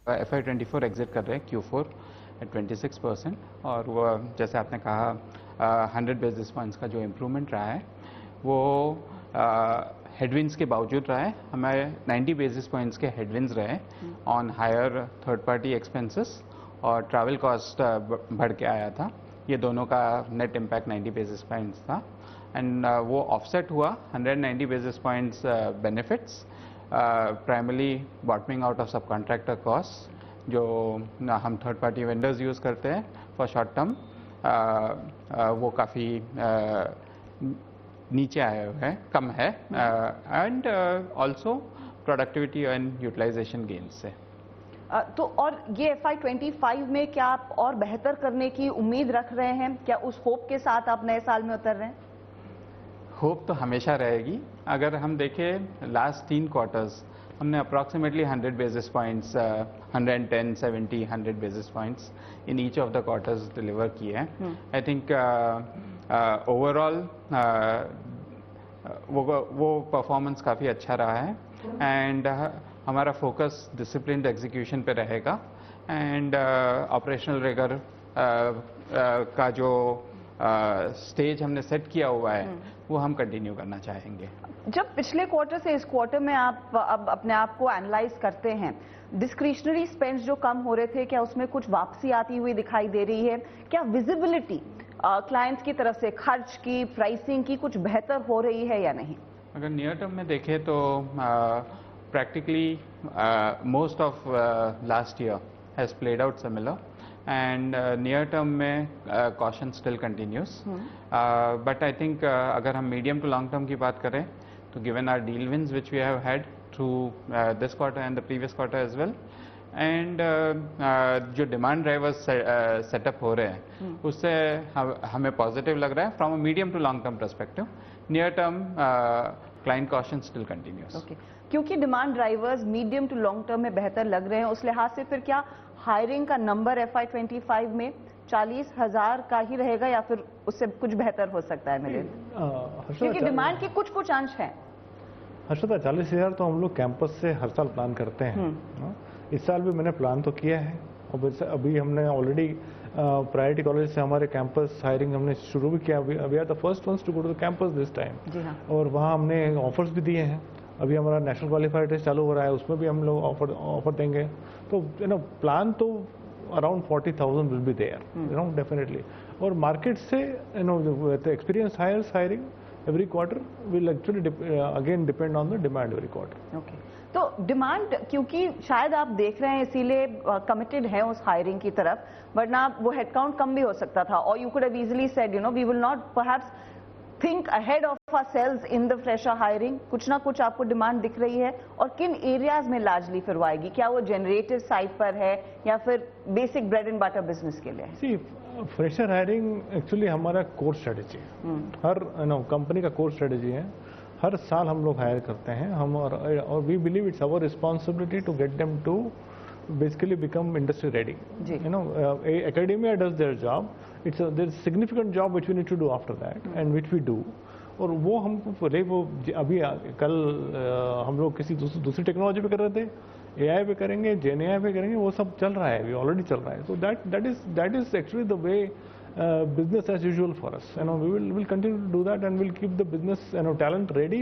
FY24 exit कर रहे हैं Q4 एट 26%, और वो जैसे आपने कहा 100 बेसिस पॉइंट्स का जो इम्प्रूवमेंट रहा है वो हेडविंड्स के बावजूद रहा है। हमें 90 बेसिस पॉइंट्स के हेडविंड्स रहे on higher third party expenses, और ट्रैवल कॉस्ट बढ़ के आया था। ये दोनों का नेट इम्पैक्ट 90 बेसिस पॉइंट्स था, एंड वो ऑफसेट हुआ 190 basis points benefits, primarily bottoming out of sub contractor cost जो हम थर्ड पार्टी वेंडर्स यूज़ करते हैं फॉर शॉर्ट टर्म, वो काफ़ी नीचे आया हुआ है, कम है, and also productivity and utilization gains से। तो और ये FY25 में क्या आप और बेहतर करने की उम्मीद रख रहे हैं? क्या उस होप के साथ आप नए साल में उतर रहे हैं? होप तो हमेशा रहेगी। अगर हम देखें लास्ट 3 क्वार्टर्स हमने approximately 100 basis points, 110, 70, 100 basis points in each of the quarters deliver किए हैं। आई थिंक ओवरऑल वो परफॉर्मेंस काफ़ी अच्छा रहा है, एंड हमारा फोकस डिसिप्लिन्ड एग्जीक्यूशन पे रहेगा, एंड ऑपरेशनल रिगर का जो स्टेज हमने सेट किया हुआ है वो हम कंटिन्यू करना चाहेंगे। जब पिछले क्वार्टर से इस क्वार्टर में आप अब अपने आप को एनालाइज करते हैं, डिस्क्रिशनरी स्पेंड्स जो कम हो रहे थे, क्या उसमें कुछ वापसी आती हुई दिखाई दे रही है? क्या विजिबिलिटी क्लाइंट्स की तरफ से खर्च की, प्राइसिंग की कुछ बेहतर हो रही है या नहीं? अगर नियर टर्म में देखें तो practically most of last year has played out similar, and near term में caution still continues, but I think अगर हम medium to long term की बात करें तो given our deal wins which we have had through this quarter and the previous quarter as well, and जो demand drivers setup हो रहे हैं उससे हमें पॉजिटिव लग रहा है from a medium to long term perspective. Near term client caution still continues. Okay, क्योंकि demand drivers medium to long term में बेहतर लग रहे हैं, उस लिहाज से फिर क्या हायरिंग का नंबर FY25 में 40,000 का ही रहेगा या फिर उससे कुछ बेहतर हो सकता है मिले? क्योंकि डिमांड के कुछ अंश हैं। हर्षदा, 40,000 तो हम लोग कैंपस से हर साल प्लान करते हैं। इस साल भी मैंने प्लान तो किया है, और अभी हमने ऑलरेडी प्रायोरिटी कॉलेज से हमारे कैंपस हायरिंग हमने शुरू भी किया। We are the first ones to go to the campus this time, और वहाँ हमने ऑफर्स भी दिए हैं। अभी हमारा नेशनल क्वालिफायर टेस्ट चालू हो रहा है, उसमें भी हम लोग ऑफर देंगे। तो प्लान तो around 40,000 will be there definitely. और मार्केट से experience hires hiring every quarter will actually again depend on the demand every quarter. Okay. तो डिमांड, क्योंकि शायद आप देख रहे हैं इसीलिए कमिटेड है उस हायरिंग की तरफ, वरना वो हेडकाउंट कम भी हो सकता था, और you could have easily said we will not perhaps think ahead of ourselves in the fresher hiring. कुछ ना कुछ आपको डिमांड दिख रही है, और किन एरियाज में लार्जली फिर वो आएगी? क्या वो जनरेटिव साइड पर है या फिर basic bread and butter business के लिए है? फ्रेशर हायरिंग एक्चुअली हमारा कोर स्ट्रेटेजी है, हर कंपनी का कोर स्ट्रेटेजी है। हर साल हम लोग हायर करते हैं हम, और we believe it's our responsibility to get them to basically become industry ready. academia does their job, there's significant job which we need to do after that and which we do, और वो हमको वो अभी कल हम लोग किसी दूसरी टेक्नोलॉजी पे कर रहे थे, AI पे करेंगे, GenAI पे करेंगे, वो सब चल रहा है, ऑलरेडी चल रहा है। सो that is actually the way business as usual for us. We will continue to do that, and we'll keep the business talent ready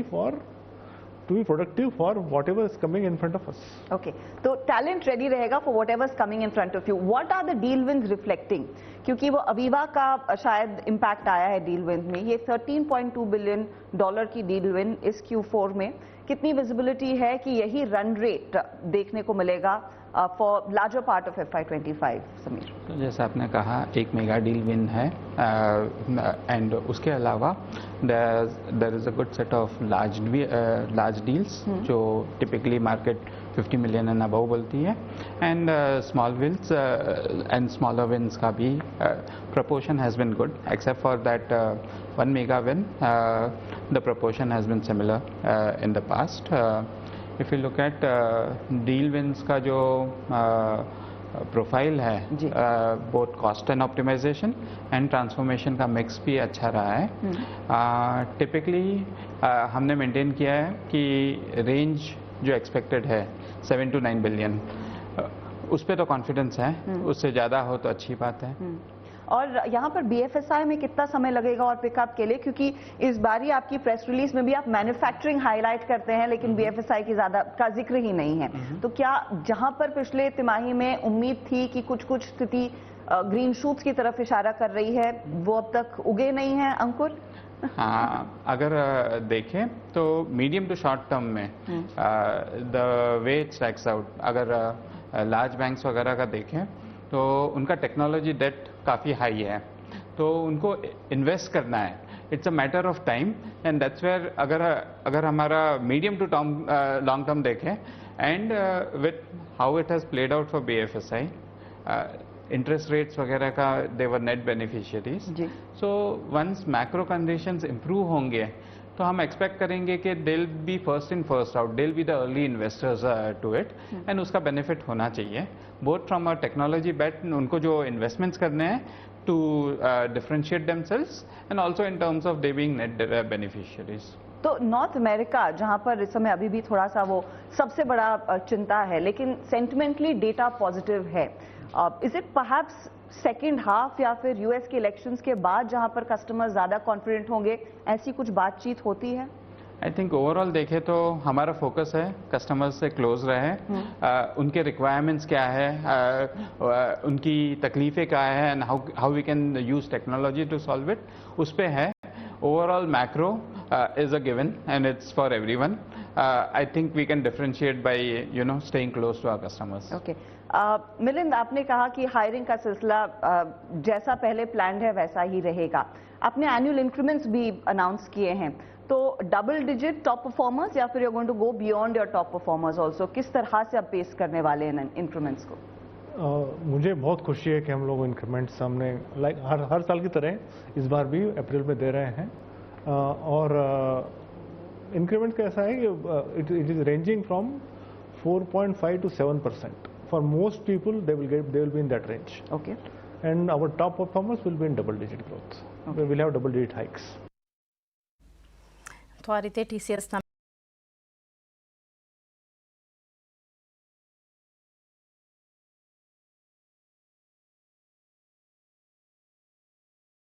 to be productive for whatever is coming in front of us. Okay, तो talent ready रहेगा for whatever is coming in front of you. What are the deal wins reflecting? क्योंकि वो Aviva का शायद impact आया है deal win में। ये $13.2 बिलियन की डील विन इस Q4 में, कितनी विजिबिलिटी है कि यही रन रेट देखने को मिलेगा for larger part of FY25? Sameer, तो जैसा आपने कहा एक मेगा डील विन है, एंड उसके अलावा there is a good set of large deals जो typically market 50 million and above बोलती है, and small wins and smaller wins का भी proportion has been good, except for that one mega win, the proportion has been similar in the past. If you look at deal wins का जो profile है, both cost and optimization and transformation का mix भी अच्छा रहा है। Typically हमने maintain किया है कि रेंज जो एक्सपेक्टेड है 7 to 9 बिलियन, उस पर तो कॉन्फिडेंस है, उससे ज़्यादा हो तो अच्छी बात है। और यहाँ पर BFSI में कितना समय लगेगा और पिकअप के लिए, क्योंकि इस बार ही आपकी प्रेस रिलीज में भी आप मैन्युफैक्चरिंग हाईलाइट करते हैं लेकिन BFSI की ज्यादा का जिक्र ही नहीं है। तो क्या जहां पर पिछले तिमाही में उम्मीद थी कि कुछ कुछ स्थिति ग्रीन शूट्स की तरफ इशारा कर रही है, वो अब तक उगे नहीं है अंकुर? हाँ, अगर देखें तो मीडियम टू शॉर्ट टर्म में the way it strikes out, अगर लार्ज बैंक्स वगैरह का देखें तो उनका टेक्नोलॉजी डेट काफ़ी हाई है, तो उनको इन्वेस्ट करना है, it's a matter of time and that's where अगर हमारा medium to term long term देखें and with how it has played out for BFSI, interest rates वगैरह का they were net beneficiaries. So once macro conditions improve होंगे तो हम expect करेंगे कि they will be first in first out, they will be the early investors to it and उसका benefit होना चाहिए both from a technology bet, उनको जो इन्वेस्टमेंट्स करने हैं to differentiate themselves and also in terms of they being net beneficiaries. तो North America जहां पर इस समय अभी भी थोड़ा सा वो सबसे बड़ा चिंता है, लेकिन सेंटिमेंटली डेटा पॉजिटिव है, is it perhaps second half या फिर यूएस के इलेक्शंस के बाद जहां पर कस्टमर्स ज्यादा कॉन्फिडेंट होंगे, ऐसी कुछ बातचीत होती है? आई थिंक ओवरऑल देखें तो हमारा फोकस है कस्टमर्स से क्लोज रहे, उनके रिक्वायरमेंट्स क्या है, उनकी तकलीफें क्या है and how we can use technology to solve it, उस पे है। Overall macro is a given and it's for everyone. I think we can differentiate by staying close to our customers. Okay. Milind, आपने कहा कि हायरिंग का सिलसिला जैसा पहले प्लान्ड है वैसा ही रहेगा। आपने एनुअल इंक्रीमेंट्स भी अनाउंस किए हैं, तो डबल डिजिट टॉप परफॉर्मर्स या फिर you are going to go beyond your top performers also, किस तरह से आप पेश करने वाले हैं इंक्रीमेंट्स को? मुझे बहुत खुशी है कि हम लोग इंक्रीमेंट्स हमने हर साल की तरह इस बार भी अप्रैल में दे रहे हैं, और इंक्रीमेंट कैसा है कि it is ranging from 4.5 to 7%. For most people they will be in that range. Okay. And our top performers will be in double-digit growth. Okay. We will have double-digit hikes. તો આ રીતે TCSના